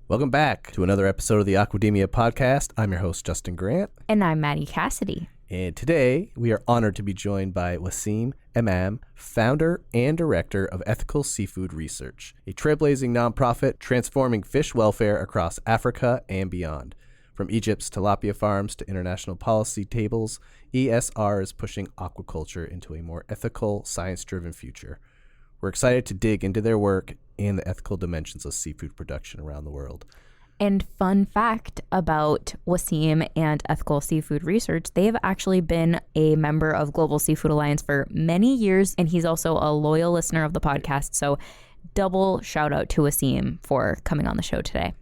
Welcome back to another episode of the Aquademia podcast. I'm your host, Justin Grant. And I'm Maddie Cassidy. And today we are honored to be joined by Wasim Imam, founder and director of Ethical Seafood Research, a trailblazing nonprofit transforming fish welfare across Africa and beyond. From Egypt's Tilapia farms to international policy tables, ESR is pushing aquaculture into a more ethical, science-driven future. We're excited to dig into their work and the ethical dimensions of seafood production around the world. And fun fact about Wasim and Ethical Seafood Research, they've actually been a member of Global Seafood Alliance for many years, and he's also a loyal listener of the podcast. So double shout out to Wasim for coming on the show today.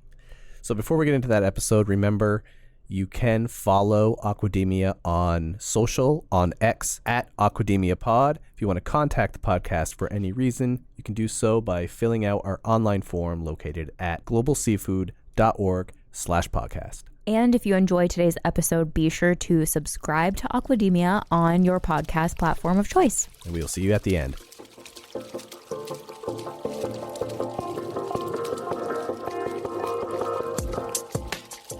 So before we get into that episode, remember you can follow Aquademia on social, on X, at Aquademia Pod. If you want to contact the podcast for any reason, you can do so by filling out our online form located at globalseafood.org/podcast. And if you enjoy today's episode, be sure to subscribe to Aquademia on your podcast platform of choice. And we'll see you at the end.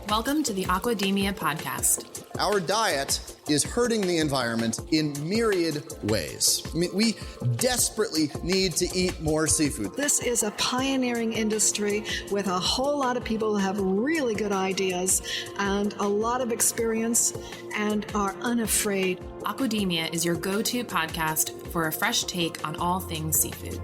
Welcome to the Aquademia podcast. Our diet is hurting the environment in myriad ways. I mean, we desperately need to eat more seafood. This is a pioneering industry with a whole lot of people who have really good ideas and a lot of experience and are unafraid. Aquademia is your go-to podcast for a fresh take on all things seafood.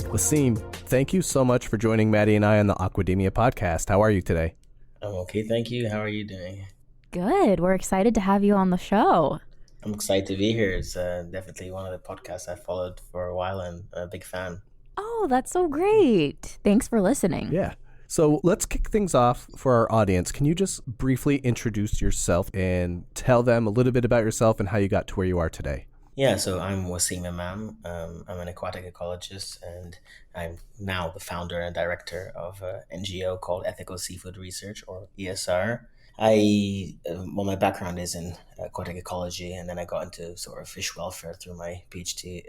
Wasim, thank you so much for joining Maddie and I on the Aquademia podcast. How are you today? I'm okay, thank you. How are you doing? Good. We're excited to have you on the show. I'm excited to be here. It's definitely one of the podcasts I followed for a while and I'm a big fan. Oh, that's so great. Thanks for listening. Yeah. So let's kick things off for our audience. Can you just briefly introduce yourself and tell them a little bit about yourself and how you got to where you are today? Yeah, so I'm Wasim Imam. I'm an aquatic ecologist and I'm now the founder and director of an NGO called Ethical Seafood Research, or ESR. My background is in aquatic ecology, and then I got into sort of fish welfare through my PhD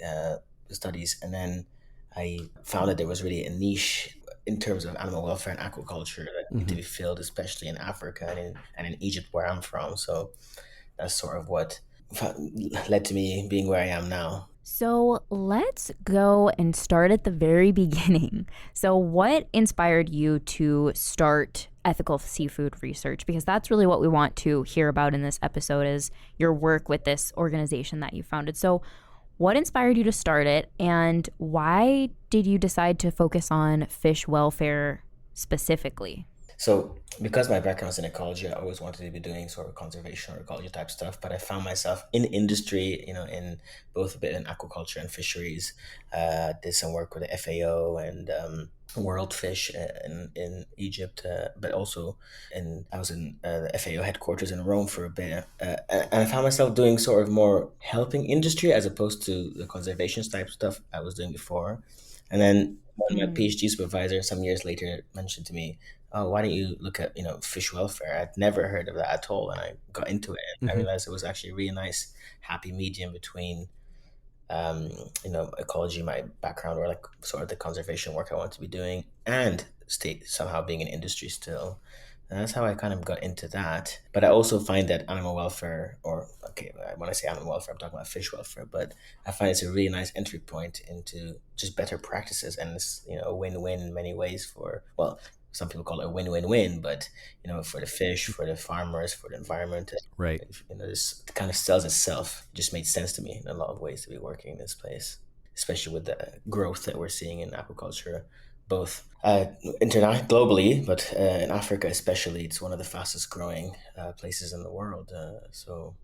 studies. And then I found that there was really a niche in terms of animal welfare and aquaculture that needed to be filled, especially in Africa and in Egypt, where I'm from. So that's sort of what led to me being where I am now. So let's go and start at the very beginning. So what inspired you to start Ethical Seafood Research? Because that's really what we want to hear about in this episode, is your work with this organization that you founded. So what inspired you to start it, and why did you decide to focus on fish welfare specifically? So because my background's in ecology, I always wanted to be doing sort of conservation or ecology type stuff, but I found myself in industry, in both a bit in aquaculture and fisheries. Did some work with the FAO and World Fish in Egypt, but also I was in the FAO headquarters in Rome for a bit. And I found myself doing sort of more helping industry as opposed to the conservation type stuff I was doing before. And then when my PhD supervisor some years later mentioned to me, oh, why don't you look at, fish welfare? I'd never heard of that at all. And I got into it and I realized it was actually a really nice, happy medium between, ecology, my background, or like sort of the conservation work I want to be doing, and somehow being in industry still. And that's how I kind of got into that. But I also find that animal welfare, when I say animal welfare, I'm talking about fish welfare, but I find it's a really nice entry point into just better practices. And it's, a win-win in many ways some people call it a win-win-win, but, for the fish, for the farmers, for the environment. Right. This kind of sells itself. It just made sense to me in a lot of ways to be working in this place, especially with the growth that we're seeing in aquaculture, both globally, but in Africa especially. It's one of the fastest growing places in the world. So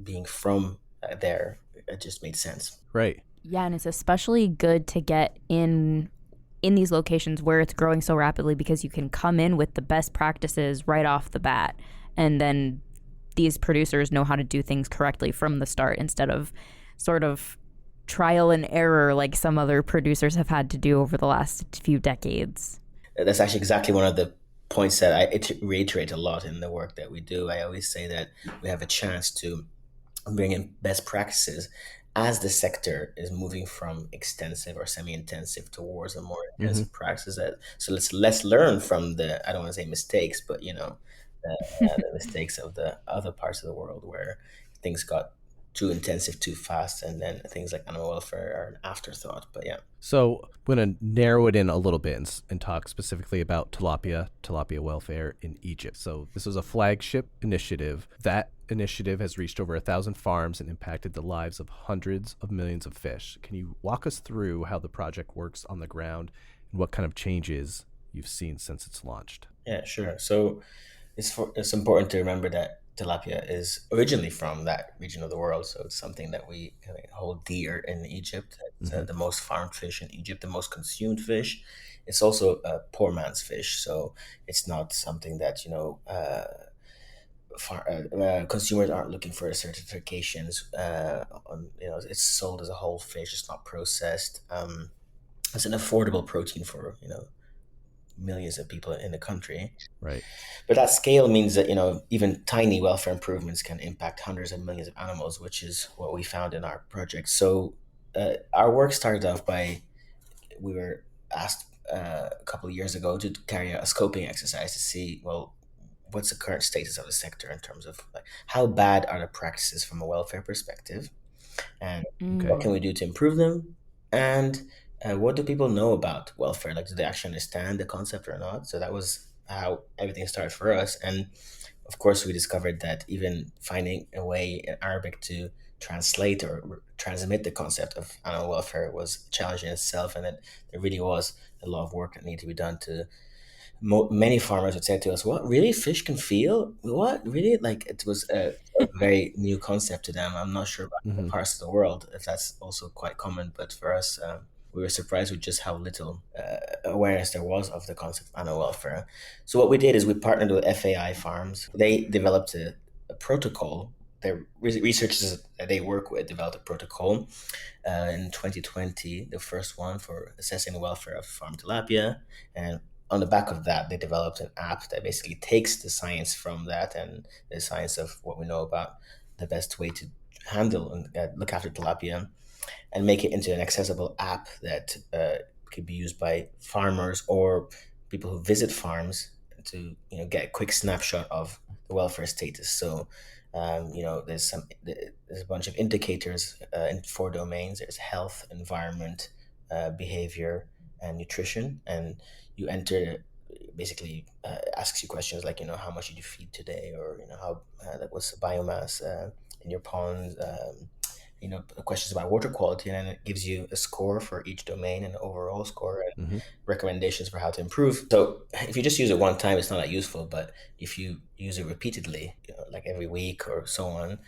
being from there, it just made sense. Right. Yeah, and it's especially good to get in these locations where it's growing so rapidly, because you can come in with the best practices right off the bat, and then these producers know how to do things correctly from the start, instead of sort of trial and error like some other producers have had to do over the last few decades. That's actually exactly one of the points that I reiterate a lot in the work that we do. I always say that we have a chance to bring in best practices as the sector is moving from extensive or semi-intensive towards a more intensive practice. So let's learn from the, I don't want to say mistakes, but the mistakes of the other parts of the world where things got too intensive too fast, and then things like animal welfare are an afterthought. But yeah. So I'm going to narrow it in a little bit and talk specifically about tilapia welfare in Egypt. So this was a flagship initiative. That initiative has reached over 1,000 farms and impacted the lives of hundreds of millions of fish. Can you walk us through how the project works on the ground and what kind of changes you've seen since it's launched? Yeah, sure. So it's important to remember that tilapia is originally from that region of the world, so it's something that we kind of hold dear in Egypt. It's the most farmed fish in Egypt, the most consumed fish. It's also a poor man's fish, so it's not something that consumers aren't looking for certifications. It's sold as a whole fish. It's not processed. It's an affordable protein for millions of people in the country. Right. But that scale means that even tiny welfare improvements can impact hundreds of millions of animals, which is what we found in our project. So our work started off by, we were asked a couple of years ago to carry out a scoping exercise to see, well, what's the current status of the sector in terms of like how bad are the practices from a welfare perspective, and what can we do to improve them, and what do people know about welfare? Like, do they actually understand the concept or not? So that was how everything started for us. And of course, we discovered that even finding a way in Arabic to translate or transmit the concept of animal welfare was a challenge in itself, and that there really was a lot of work that needed to be done to. Many farmers would say to us, "What, really? Fish can feel? What, really?" Like, it was a very new concept to them. I'm not sure about other parts of the world if that's also quite common, but for us, we were surprised with just how little awareness there was of the concept of animal welfare. So what we did is we partnered with FAI farms. They developed a protocol. The researchers that they work with developed a protocol in 2020, the first one for assessing the welfare of farm tilapia. And on the back of that, they developed an app that basically takes the science from that and the science of what we know about the best way to handle and look after tilapia, and make it into an accessible app that could be used by farmers or people who visit farms to get a quick snapshot of the welfare status. So there's a bunch of indicators in 4 domains. There's health, environment, behavior, and nutrition. And you enter, basically asks you questions like how much did you feed today, or how what's the biomass in your ponds. Questions about water quality, and then it gives you a score for each domain, an overall score, and recommendations for how to improve. So if you just use it one time, it's not that useful, but if you use it repeatedly, like every week or so on,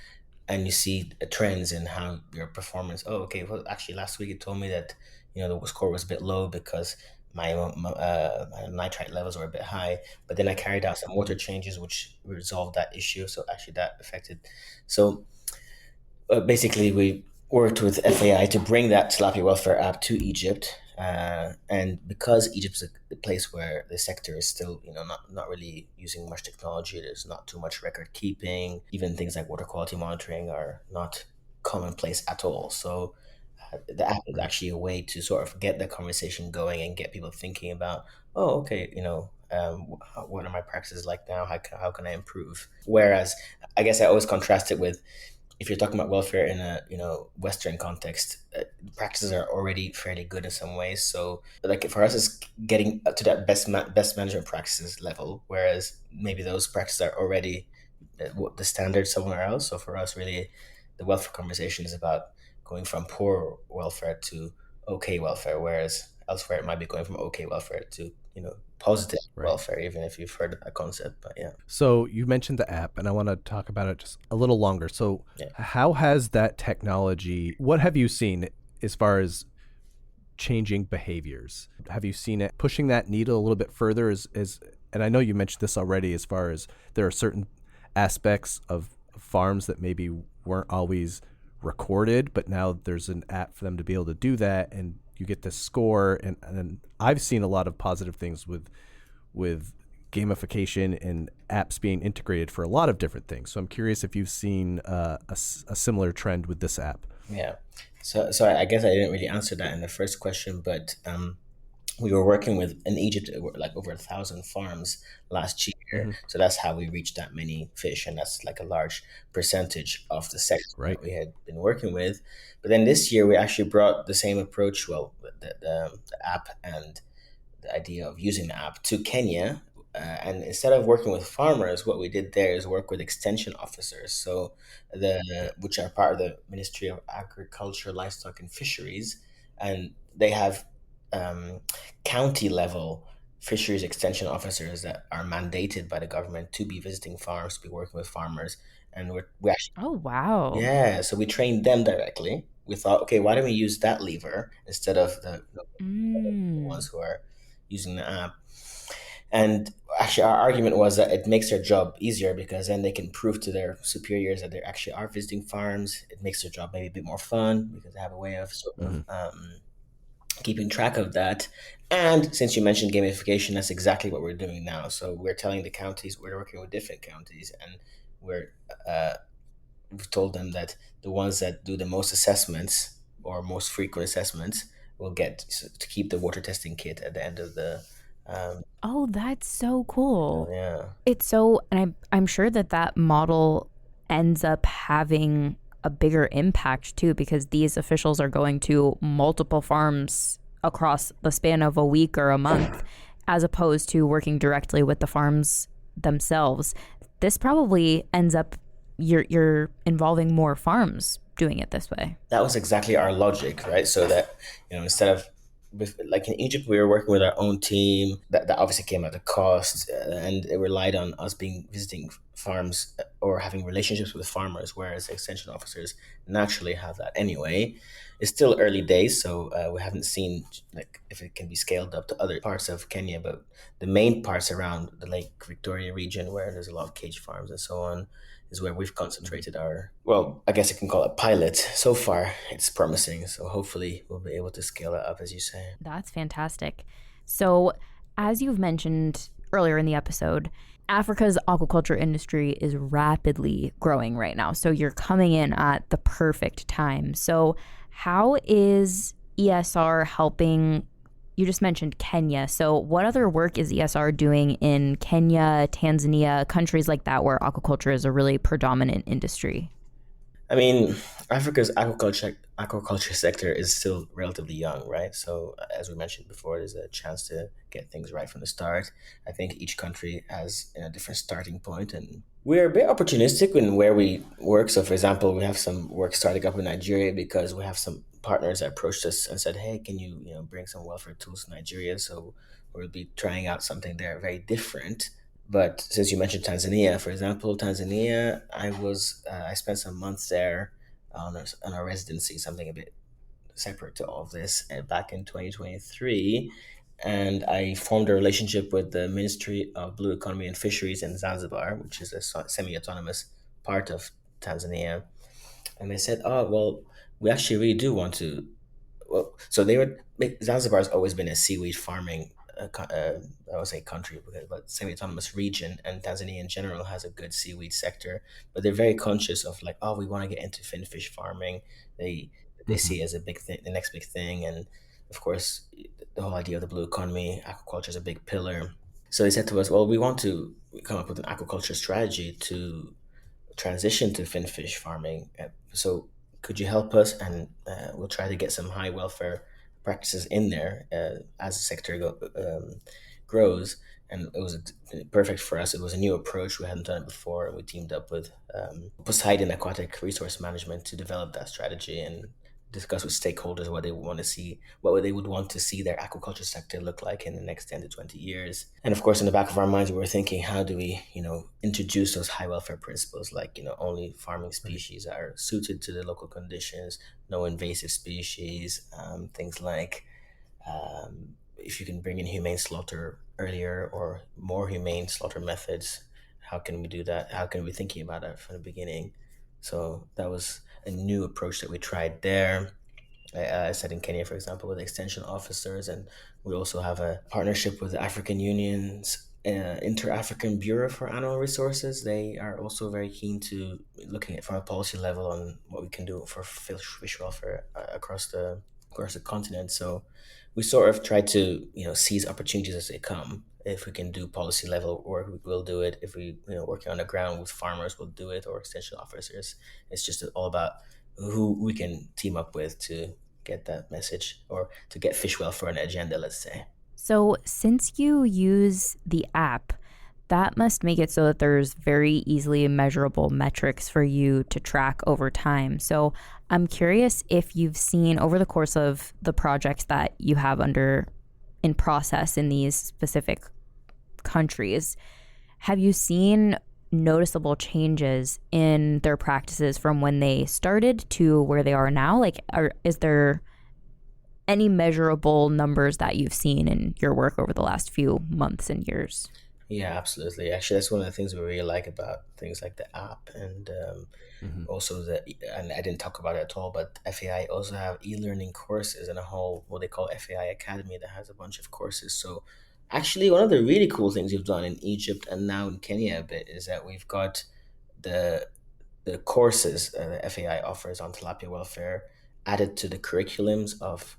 and you see trends in how your performance, oh, okay, well, actually last week it told me that, the score was a bit low because my nitrite levels were a bit high, but then I carried out some water changes which resolved that issue. So actually that affected. So basically, we worked with FAI to bring that tilapia welfare app to Egypt, and because Egypt is a place where the sector is still, not really using much technology. There's not too much record keeping. Even things like water quality monitoring are not commonplace at all. So the app is actually a way to sort of get the conversation going and get people thinking about, oh, okay, what are my practices like now? How can I improve? Whereas I guess I always contrast it with, if you're talking about welfare in a Western context, practices are already fairly good in some ways. So like for us, it's getting to that best management practices level, whereas maybe those practices are already the standard somewhere else. So for us, really, the welfare conversation is about going from poor welfare to okay welfare, whereas elsewhere it might be going from okay welfare to positive welfare, even if you've heard of that concept. But yeah. So you mentioned the app, and I want to talk about it just a little longer. So how has that technology, what have you seen as far as changing behaviors? Have you seen it pushing that needle a little bit further? And I know you mentioned this already, as far as there are certain aspects of farms that maybe weren't always recorded, but now there's an app for them to be able to do that, and you get this score. And I've seen a lot of positive things with gamification and apps being integrated for a lot of different things. So I'm curious if you've seen a similar trend with this app. Yeah. So I guess I didn't really answer that in the first question, but we were working with in Egypt like over 1,000 farms last year. Hmm. So that's how we reached that many fish, and that's like a large percentage of the sector Right. that we had been working with. But then this year we actually brought the same approach, well, the app and the idea of using the app to Kenya. And instead of working with farmers, what we did there is work with extension officers. So Yeah. which are part of the Ministry of Agriculture, Livestock and Fisheries, and they have um, county level fisheries extension officers that are mandated by the government to be visiting farms, to be working with farmers, and we actually, Oh, wow. yeah, so we trained them directly. We thought, okay, why don't we use that lever instead of the Mm. ones who are using the app? And actually, our argument was that it makes their job easier because then they can prove to their superiors that they actually are visiting farms. It makes their job maybe a bit more fun because they have a way of sort of Hmm. keeping track of that. And since you mentioned gamification, that's exactly what we're doing now. So we're telling the counties, we're working with different counties, and we're uh, we've told them that the ones that do the most assessments or most frequent assessments will get to keep the water testing kit at the end of the um, Oh, that's so cool. yeah. It's so, and I'm sure that that model ends up having a bigger impact too, because these officials are going to multiple farms across the span of a week or a month, as opposed to working directly with the farms themselves. This probably ends up you're involving more farms doing it this way. That was exactly our logic, right? So that, instead of like in Egypt, we were working with our own team. That obviously came at a cost, and it relied on us being visiting farms or having relationships with farmers, whereas extension officers naturally have that anyway. It's still early days, so we haven't seen like if it can be scaled up to other parts of Kenya, but the main parts around the Lake Victoria region, where there's a lot of cage farms and so on, is where we've concentrated our, well, I guess you can call it pilot. So far, it's promising. So hopefully we'll be able to scale it up, as you say. That's fantastic. So, as you've mentioned earlier in the episode, Africa's aquaculture industry is rapidly growing right now. So, you're coming in at the perfect time. So, how is ESR helping? You just mentioned Kenya. So, what other work is ESR doing in Kenya, Tanzania, countries like that where aquaculture is a really predominant industry? I mean, Africa's aquaculture sector is still relatively young, right? So, as we mentioned before, there's a chance to get things right from the start. I think each country has a different starting point, and we're a bit opportunistic in where we work. So, for example, we have some work starting up in Nigeria because we have some partners that approached us and said, "Hey, can you bring some welfare tools to Nigeria?" So, we'll be trying out something there very different. But since you mentioned Tanzania, for example, Tanzania, I spent some months there on a residency, something a bit separate to all of this, back in 2023, and I formed a relationship with the Ministry of Blue Economy and Fisheries in Zanzibar, which is a semi-autonomous part of Tanzania, and they said, "Oh, well, we actually really do want to." Well, so they were Zanzibar has always been a seaweed farming, I would say country, but semi-autonomous region, and Tanzania in general has a good seaweed sector, but they're very conscious of like, oh, we want to get into finfish farming. They Hmm. see it as a big thing, the next big thing, and of course, the whole idea of the blue economy, aquaculture is a big pillar. So they said to us, well, we want to come up with an aquaculture strategy to transition to finfish farming. So could you help us? And we'll try to get some high welfare practices in there as the sector grows. And it was perfect for us. It was a new approach. We hadn't done it before. And we teamed up with Poseidon Aquatic Resource Management to develop that strategy and discuss with stakeholders what they want to see, what they would want to see their aquaculture sector look like in the next 10 to 20 years. And of course, in the back of our minds, we were thinking, how do we, introduce those high welfare principles, like, only farming Right. species are suited to the local conditions, no invasive species, things like if you can bring in humane slaughter earlier or more humane slaughter methods, how can we do that? How can we be thinking about that from the beginning? So that was a new approach that we tried there. I said in Kenya, for example, with extension officers, and we also have a partnership with the African Union's Inter-African Bureau for Animal Resources. They are also very keen to looking at from a policy level on what we can do for fish welfare across the continent. So we sort of try to seize opportunities as they come. If we can do policy level work, we'll do it. If we working on the ground with farmers, we'll do it, or extension officers. It's just all about who we can team up with to get that message or to get fish welfare on the agenda, let's say. So, since you use the app, that must make it so that there's very easily measurable metrics for you to track over time. So, I'm curious if you've seen over the course of the projects that you have in process in these specific countries, have you seen noticeable changes in their practices from when they started to where they are now? Like, is there any measurable numbers that you've seen in your work over the last few months and years? Yeah, absolutely. Actually, that's one of the things we really like about things like the app, and also and I didn't talk about it at all, but FAI also have e-learning courses and a whole what they call FAI Academy that has a bunch of courses. So actually, one of the really cool things we've done in Egypt and now in Kenya a bit is that we've got the the courses the FAI offers on tilapia welfare added to the curriculums of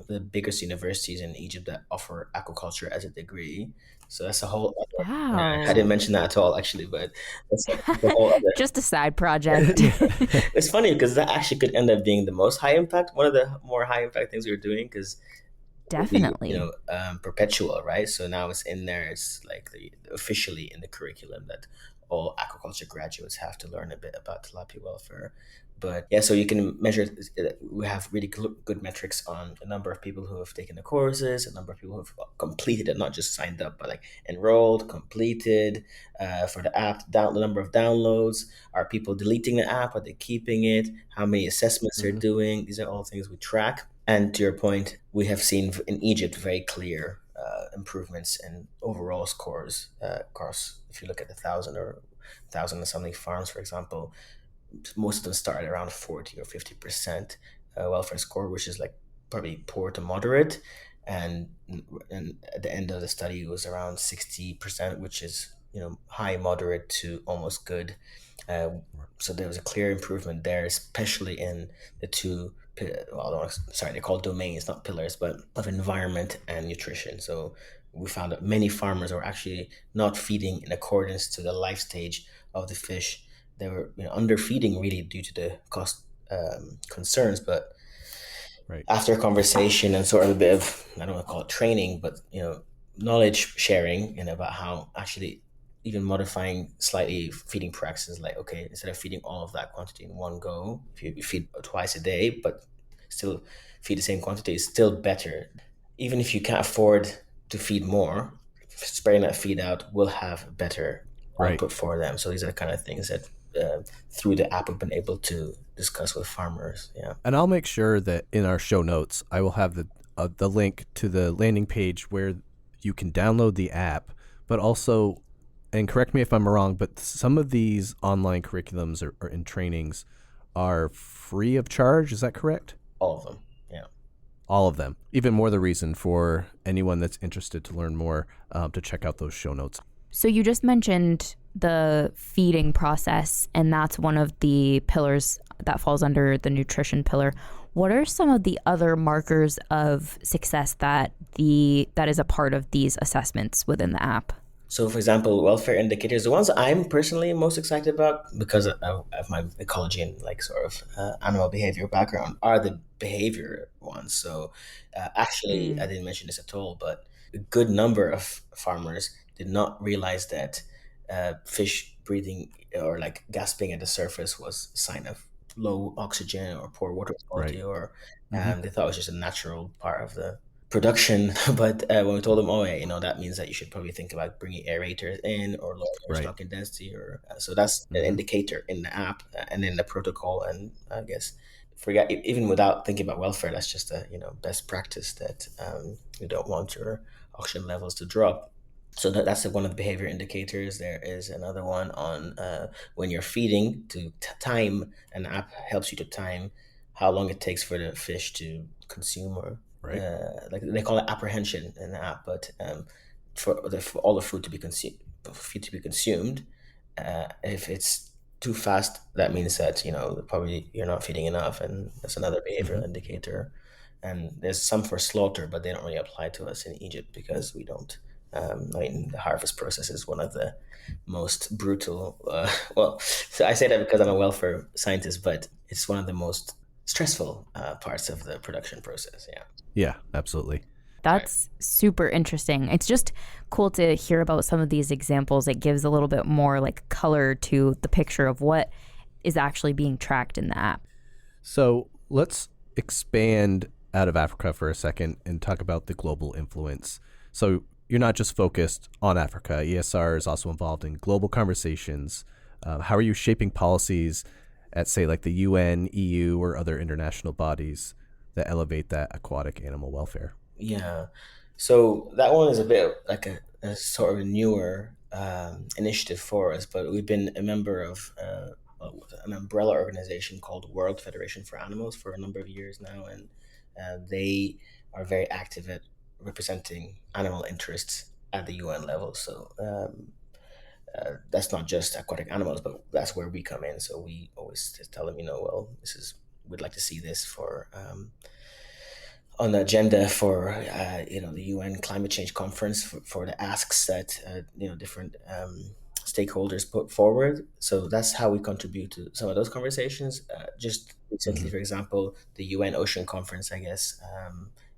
the biggest universities in Egypt that offer aquaculture as a degree. So that's a whole other, I didn't Wow. mention that at all actually, but that's a whole other. Just a side project. It's funny because that actually could end up being the most high impact, one of the more high impact things we were doing because be Definitely. perpetual, right? So now it's in there. It's like officially in the curriculum that all aquaculture graduates have to learn a bit about tilapia welfare. But yeah, so you can measure. We have really good metrics on the number of people who have taken the courses, the number of people who have completed it, not just signed up, but like enrolled, completed for the app. The number of downloads. Are people deleting the app? Are they keeping it? How many assessments they're doing? These are all things we track. And to your point, we have seen in Egypt very clear improvements in overall scores across. If you look at the thousand and something farms, for example, most of them start at around 40 or 50% welfare score, which is like probably poor to moderate. And, and at the end of the study, it was around 60%, which is high, moderate to almost good. Uh, so there was a clear improvement there, especially in the two. Well, sorry, they're called domains, not pillars, but of environment and nutrition. So we found that many farmers are actually not feeding in accordance to the life stage of the fish. They were underfeeding really due to the cost concerns, but Right. after a conversation and sort of a bit of, I don't want to call it training, but knowledge sharing and about how actually even modifying slightly feeding practices, like okay, instead of feeding all of that quantity in one go, if you feed twice a day but still feed the same quantity, is still better. Even if you can't afford to feed more, spreading that feed out will have better Right. output for them. So these are the kind of things that through the app we've been able to discuss with farmers. Yeah. And I'll make sure that in our show notes, I will have the link to the landing page where you can download the app, but also, and correct me if I'm wrong, but some of these online curriculums or in trainings are free of charge. Is that correct? All of them. Yeah. All of them. Even more the reason for anyone that's interested to learn more to check out those show notes. So you just mentioned the feeding process, and that's one of the pillars that falls under the nutrition pillar. What are some of the other markers of success that is a part of these assessments within the app? So, for example, welfare indicators, the ones I'm personally most excited about because of my ecology and like sort of animal behavior background, are the behavior ones. So, actually, I didn't mention this at all, but a good number of farmers did not realize that fish breathing or like gasping at the surface was a sign of low oxygen or poor water quality, Right. or Mm-hmm. they thought it was just a natural part of the production. But when we told them, oh, yeah, that means that you should probably think about bringing aerators in or lowering your Right. stock in density, or so that's an Mm-hmm. indicator in the app and in the protocol. And I guess forget even without thinking about welfare, that's just a best practice that you don't want your oxygen levels to drop. So that's one of the behavior indicators. There is another one on when you're feeding to time. An app helps you to time how long it takes for the fish to consume, or Right. like they call it apprehension in the app, but for all the food to be consumed. If it's too fast, that means that probably you're not feeding enough, and that's another behavioral indicator. And there's some for slaughter, but they don't really apply to us in Egypt because we don't. The harvest process is one of the most brutal. Well, so I say that because I'm a welfare scientist, but it's one of the most stressful parts of the production process. Yeah. Yeah, absolutely. That's super interesting. It's just cool to hear about some of these examples. It gives a little bit more like color to the picture of what is actually being tracked in the app. So let's expand out of Africa for a second and talk about the global influence. So you're not just focused on Africa. ESR is also involved in global conversations. How are you shaping policies at, say, like the UN, EU, or other international bodies that elevate that aquatic animal welfare? Yeah. So that one is a bit like a sort of a newer initiative for us, but we've been a member of an umbrella organization called World Federation for Animals for a number of years now, and they are very active at representing animal interests at the UN level. So that's not just aquatic animals, but that's where we come in. So we always just tell them, well, we'd like to see this for on the agenda for the UN climate change conference for the asks that different stakeholders put forward. So that's how we contribute to some of those conversations. Just recently, for example, the UN Ocean Conference, I guess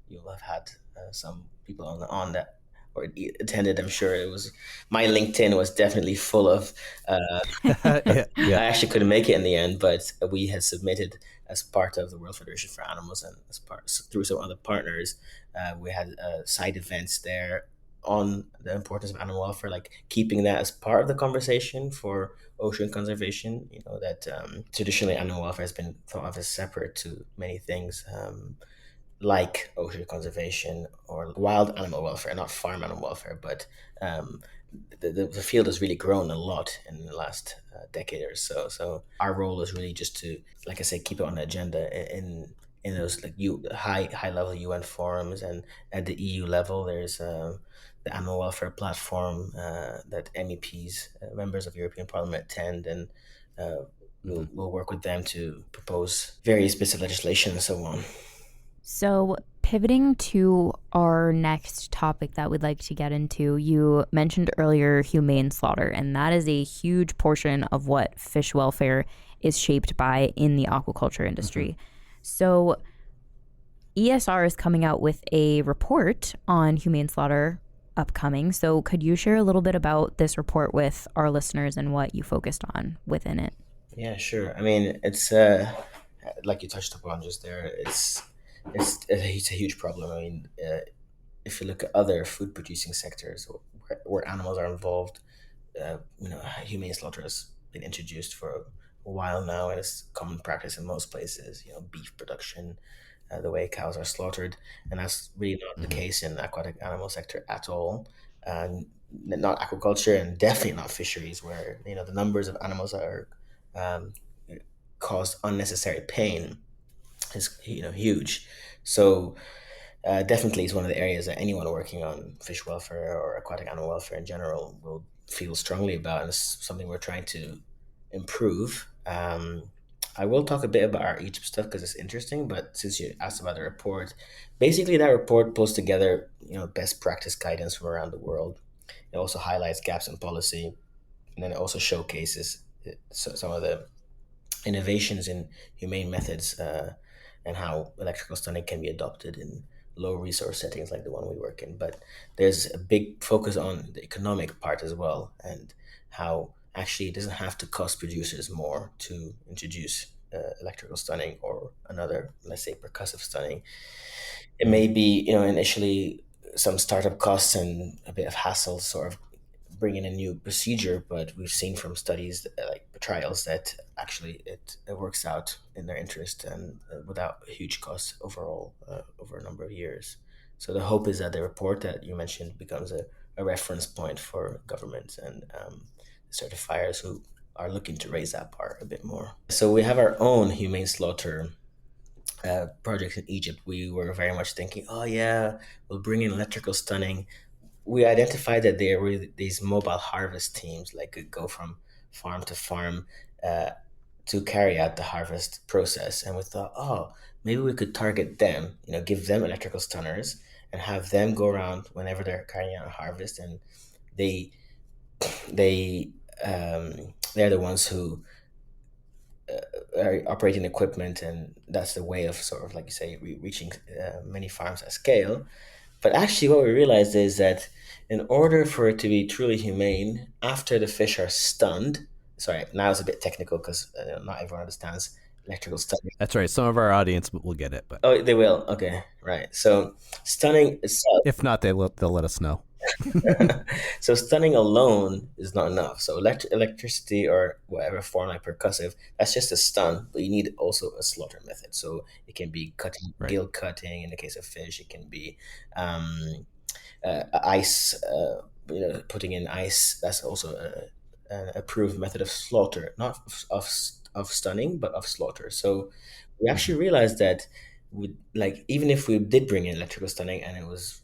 you'll have had some people on that or attended. I'm sure it was my LinkedIn was definitely full of. I actually couldn't make it in the end, but we had submitted as part of the World Federation for Animals and through some other partners. We had side events there on the importance of animal welfare, like keeping that as part of the conversation for ocean conservation. That traditionally animal welfare has been thought of as separate to many things. Like ocean conservation or wild animal welfare, not farm animal welfare, but the field has really grown a lot in the last decade or so. So our role is really just to, like I say, keep it on the agenda in those like high level UN forums, and at the EU level, there's the animal welfare platform that MEPs, members of European Parliament, attend, and we'll work with them to propose various bits of legislation and so on. So pivoting to our next topic that we'd like to get into, you mentioned earlier humane slaughter, and that is a huge portion of what fish welfare is shaped by in the aquaculture industry. So ESR is coming out with a report on humane slaughter upcoming. So could you share a little bit about this report with our listeners and what you focused on within it? Yeah, sure. I mean, it's like you touched upon just there. It's a huge problem. I mean, if you look at other food producing sectors where animals are involved, humane slaughter has been introduced for a while now, and it's common practice in most places. Beef production, the way cows are slaughtered, and that's really not the case in the aquatic animal sector at all. Not aquaculture, and definitely not fisheries, where the numbers of animals that are cause unnecessary pain is huge. So definitely is one of the areas that anyone working on fish welfare or aquatic animal welfare in general will feel strongly about, and it's something we're trying to improve. I will talk a bit about our Egypt stuff because it's interesting, but since you asked about the report, basically that report pulls together best practice guidance from around the world. It also highlights gaps in policy, and then it also showcases some of the innovations in humane methods and how electrical stunning can be adopted in low resource settings like the one we work in. But there's a big focus on the economic part as well, and how actually it doesn't have to cost producers more to introduce electrical stunning or another, let's say, percussive stunning. It may be, initially some startup costs and a bit of hassle sort of bring in a new procedure, but we've seen from studies like trials that actually it works out in their interest and without huge costs overall over a number of years. So the hope is that the report that you mentioned becomes a reference point for governments and certifiers who are looking to raise that bar a bit more. So we have our own humane slaughter projects in Egypt. We were very much thinking, oh yeah, we'll bring in electrical stunning. we identified that there were these mobile harvest teams, like could go from farm to farm uh, to carry out the harvest process. And we thought, oh, maybe we could target them, give them electrical stunners and have them go around whenever they're carrying out a harvest, and they they they're the ones who are operating equipment, and that's the way of sort of, like you say, reaching many farms at scale. But actually, what we realized is that in order for it to be truly humane, after the fish are stunned, sorry, now it's a bit technical because not everyone understands electrical stunning. That's right. Some of our audience will get it, but Oh, they will. Okay, right. So stunning itself. if not, they'll let us know. So stunning alone is not enough. So electricity or whatever form, like percussive, that's just a stun, but you need also a slaughter method. So it can be cutting, Right. gill cutting in the case of fish. It can be ice, putting in ice. That's also an approved method of slaughter, not of stunning, but of slaughter. So we actually realized that even if we did bring in electrical stunning and it was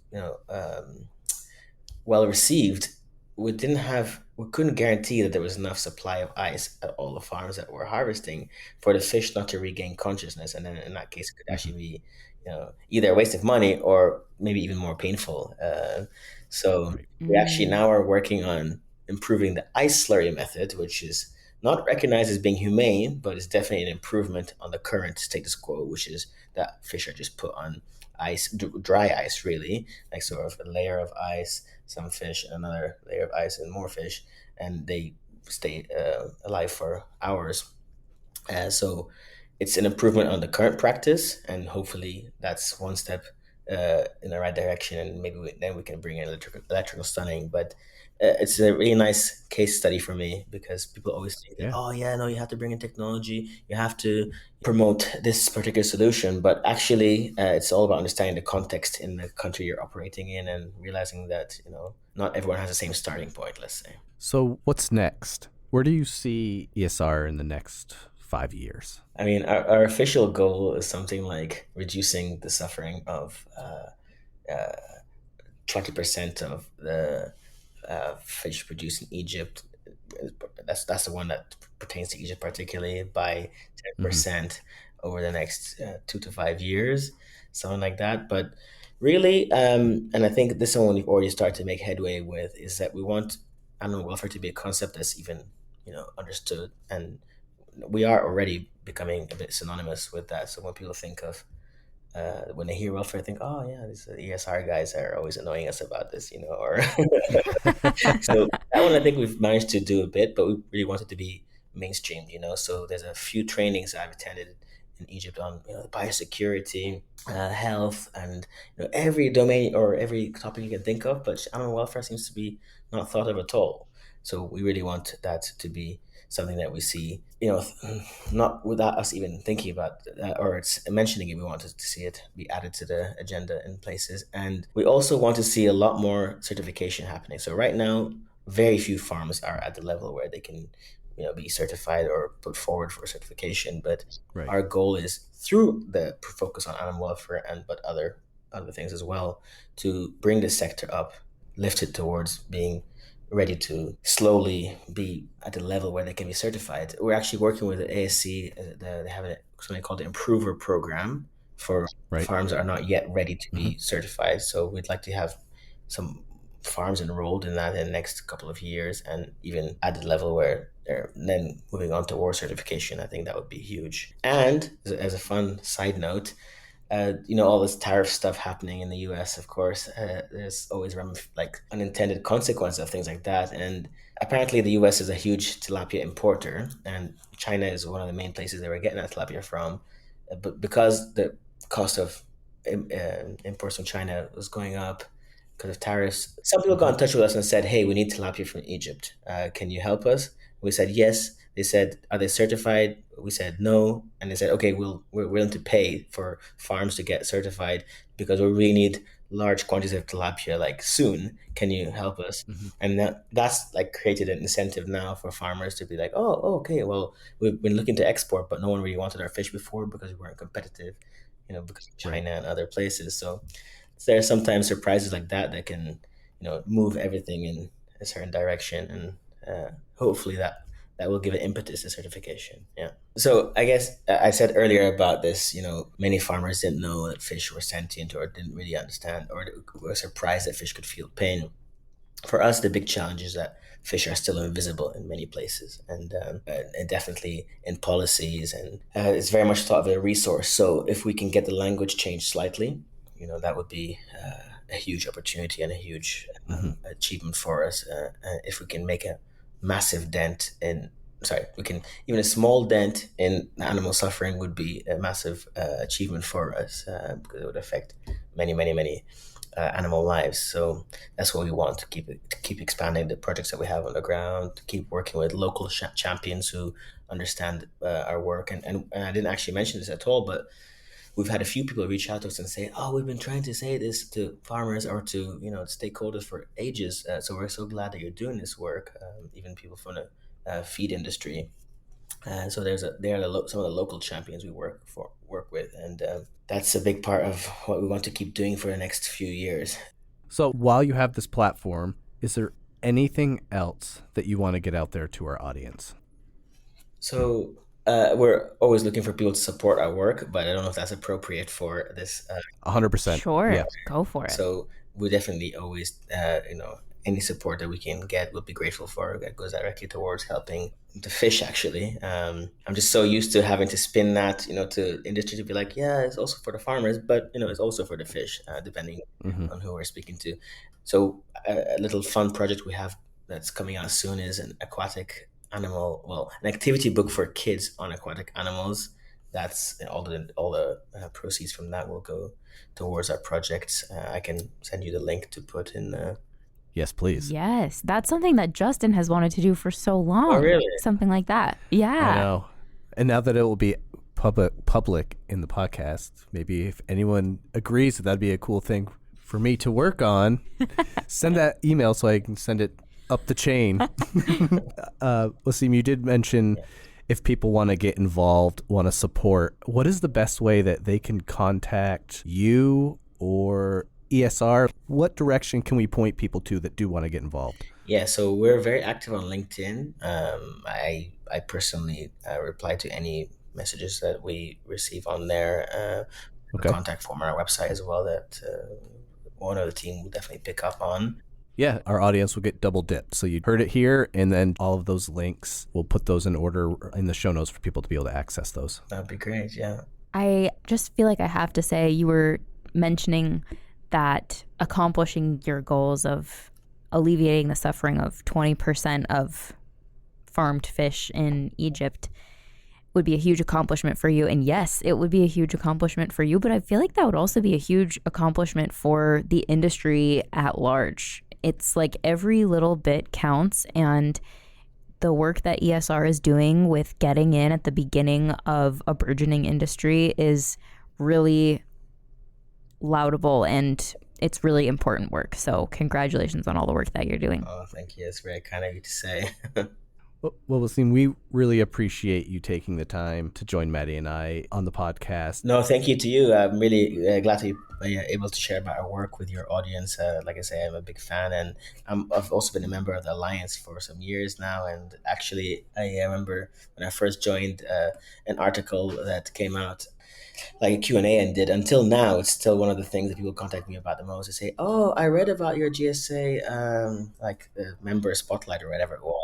well received, we couldn't guarantee that there was enough supply of ice at all the farms that were harvesting for the fish not to regain consciousness, and then in that case it could actually be either a waste of money or maybe even more painful. So Right. we actually now are working on improving the ice slurry method, which is not recognized as being humane, but it's definitely an improvement on the current status quo, which is that fish are just put on ice, dry ice, really, like sort of a layer of ice, some fish, another layer of ice, and more fish, and they stay alive for hours. So it's an improvement on the current practice, and hopefully that's one step in the right direction, and maybe then we can bring in electrical stunning. But it's a really nice case study for me because people always think that, Yeah. oh yeah, no, you have to bring in technology, you have to promote this particular solution, but actually it's all about understanding the context in the country you're operating in and realizing that not everyone has the same starting point, let's say. So what's next? Where do you see ESR in the next 5 years? I mean, our official goal is something like reducing the suffering of 20% of the fish produced in Egypt. That's the one that pertains to Egypt particularly, by 10% over the next 2 to 5 years, something like that. But really, and I think this one we've already started to make headway with, is that we want animal welfare to be a concept that's even understood, and we are already becoming a bit synonymous with that. So when people think of when they hear welfare, I think, oh yeah, these ESR guys are always annoying us about this, or so that one I think we've managed to do a bit, but we really want it to be mainstream, So there's a few trainings I've attended in Egypt on biosecurity, health, and every domain or every topic you can think of, but animal welfare seems to be not thought of at all. So we really want that to be something that we see, not without us even thinking about or it's mentioning it. We want to see it be added to the agenda in places. And we also want to see a lot more certification happening. So right now, very few farms are at the level where they can be certified or put forward for certification. But Right. our goal is, through the focus on animal welfare but other things as well, to bring this sector up, lift it towards being ready to slowly be at the level where they can be certified. We're actually working with the ASC. They have something called the Improver Program for Right. farms that are not yet ready to be certified. So we'd like to have some farms enrolled in that in the next couple of years, and even at the level where they're then moving on towards certification. I think that would be huge. And as a fun side note, all this tariff stuff happening in the U.S. Of course, there's always unintended consequences of things like that. And apparently, the U.S. is a huge tilapia importer, and China is one of the main places they were getting that tilapia from. But because the cost of imports from China was going up because of tariffs, some people got in touch with us and said, "Hey, we need tilapia from Egypt. Can you help us?" We said yes. They said, "Are they certified?" We said no, and they said, "Okay, we're willing to pay for farms to get certified because we really need large quantities of tilapia soon. Can you help us?" And that's created an incentive now for farmers to be like, "Oh, okay, well, we've been looking to export, but no one really wanted our fish before because we weren't competitive, because of China and other places." So there are sometimes surprises like that can move everything in a certain direction, and hopefully that will give an impetus to certification. Yeah. So I guess I said earlier about this, many farmers didn't know that fish were sentient or didn't really understand or were surprised that fish could feel pain. For us, the big challenge is that fish are still invisible in many places, and definitely in policies, and it's very much thought of as a resource. So if we can get the language changed slightly, that would be a huge opportunity and a huge achievement for us. If we can make a massive dent even a small dent in animal suffering would be a massive achievement for us, because it would affect many, many, many animal lives. So that's what we want to keep expanding the projects that we have on the ground, to keep working with local champions who understand our work. And I didn't actually mention this at all, but we've had a few people reach out to us and say, "Oh, we've been trying to say this to farmers or to stakeholders for ages. So we're so glad that you're doing this work." Even people from the feed industry. So they are some of the local champions we work with, and that's a big part of what we want to keep doing for the next few years. So while you have this platform, is there anything else that you want to get out there to our audience? So we're always looking for people to support our work, but I don't know if that's appropriate for this. 100%. Sure. Yeah. Go for it. So we definitely always, any support that we can get, we'll be grateful for. That goes directly towards helping the fish, actually. I'm just so used to having to spin that, to industry to be like, yeah, it's also for the farmers, but, it's also for the fish, depending on who we're speaking to. So a little fun project we have that's coming out soon is an activity book for kids on aquatic animals. That's all the proceeds from that will go towards our projects. I can send you the link to put in. Yes, please. Yes, that's something that Justin has wanted to do for so long. Oh, really? Something like that. Yeah. I know. And now that it will be public in the podcast, maybe if anyone agrees that'd be a cool thing for me to work on, send that email so I can send it up the chain. Wasim, you did mention if people want to get involved, want to support, what is the best way that they can contact you or ESR? What direction can we point people to that do want to get involved? Yeah, so we're very active on LinkedIn. I personally reply to any messages that we receive on there. Okay. Contact form on our website as well that one of the team will definitely pick up on. Yeah, our audience will get double dipped. So you heard it here, and then all of those links, we'll put those in order in the show notes for people to be able to access those. That'd be great, yeah. I just feel like I have to say, you were mentioning that accomplishing your goals of alleviating the suffering of 20% of farmed fish in Egypt would be a huge accomplishment for you. And yes, it would be a huge accomplishment for you, but I feel like that would also be a huge accomplishment for the industry at large. It's like every little bit counts, and the work that ESR is doing with getting in at the beginning of a burgeoning industry is really laudable, and it's really important work. So congratulations on all the work that you're doing. Oh, thank you. It's very kind of you to say. Well, Wasim, we really appreciate you taking the time to join Maddie and I on the podcast. No, thank you to you. I'm really glad to be able to share about our work with your audience. Like I say, I'm a big fan, and I've also been a member of the Alliance for some years now. And actually, I remember when I first joined, an article that came out, like a Q&A, and did until now, it's still one of the things that people contact me about the most. They say, "Oh, I read about your GSA member spotlight," or whatever it was.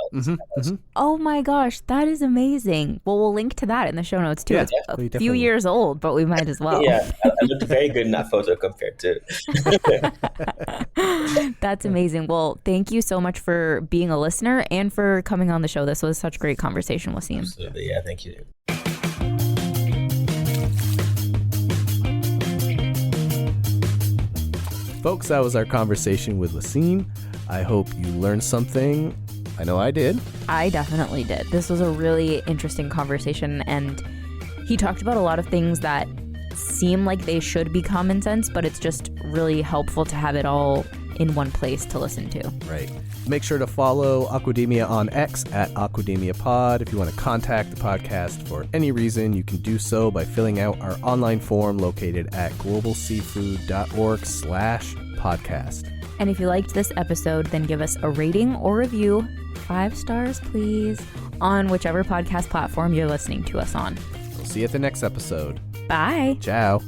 Oh my gosh, that is amazing. Well, we'll link to that in the show notes too. Yeah, It's a few definitely. years old, but we might as well. Yeah, I looked very good in that photo compared to. That's amazing. Well, thank you so much for being a listener and for coming on the show. This was such a great conversation, Wasim. Absolutely, yeah, thank you. Folks, that was our conversation with Wasim. I hope you learned something. I know I did. I definitely did. This was a really interesting conversation, and he talked about a lot of things that seem like they should be common sense, but it's just really helpful to have it all in one place to listen to. Right. Make sure to follow Aquademia on X at Aquademia Pod. If you want to contact the podcast for any reason, you can do so by filling out our online form located at globalseafood.org/podcast. And if you liked this episode, then give us a rating or review, 5 stars please, on whichever podcast platform you're listening to us on. We'll see you at the next episode. Bye. Ciao.